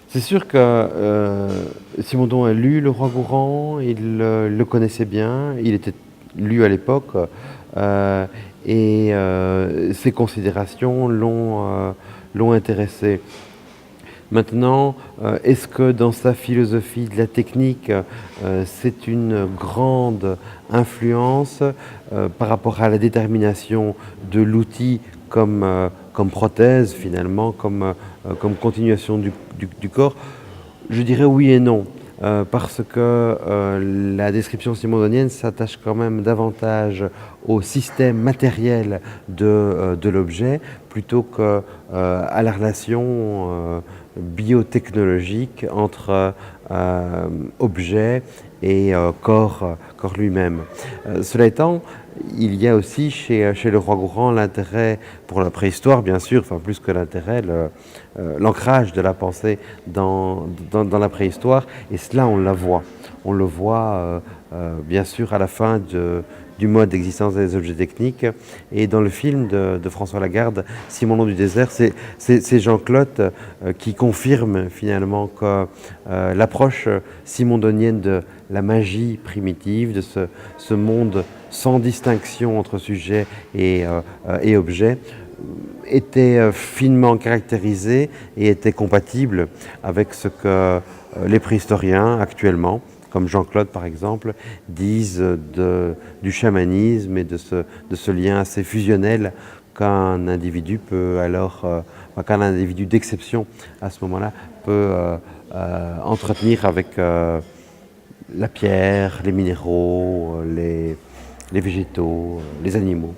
C'est sûr que Simondon a lu Le Roi Gourand, il le connaissait bien, il était lu à l'époque, euh, et ses considérations l'ont intéressé. Maintenant, est-ce que dans sa philosophie de la technique, c'est une grande influence par rapport à la détermination de l'outil comme prothèse finalement, comme continuation du corps? Je dirais oui et non. Parce que la description simondonienne s'attache quand même davantage au système matériel de l'objet plutôt qu'à la relation biotechnologique entre objet et corps lui-même. Cela étant, il y a aussi chez le roi Gourand l'intérêt pour la préhistoire, bien sûr, enfin plus que l'intérêt, l'ancrage de la pensée dans la préhistoire, et cela on la voit. On le voit bien sûr à la fin du mode d'existence des objets techniques. Et dans le film de François Lagarde, Simondon du désert, c'est Jean-Claude qui confirme finalement que l'approche simondonienne de la magie primitive, de ce monde sans distinction entre sujet et objet, était finement caractérisé et était compatible avec ce que les préhistoriens actuellement, comme Jean-Claude par exemple, disent du chamanisme et de ce lien assez fusionnel qu'un individu peut alors, qu'un individu d'exception à ce moment-là peut entretenir avec la pierre, les minéraux, les végétaux, les animaux.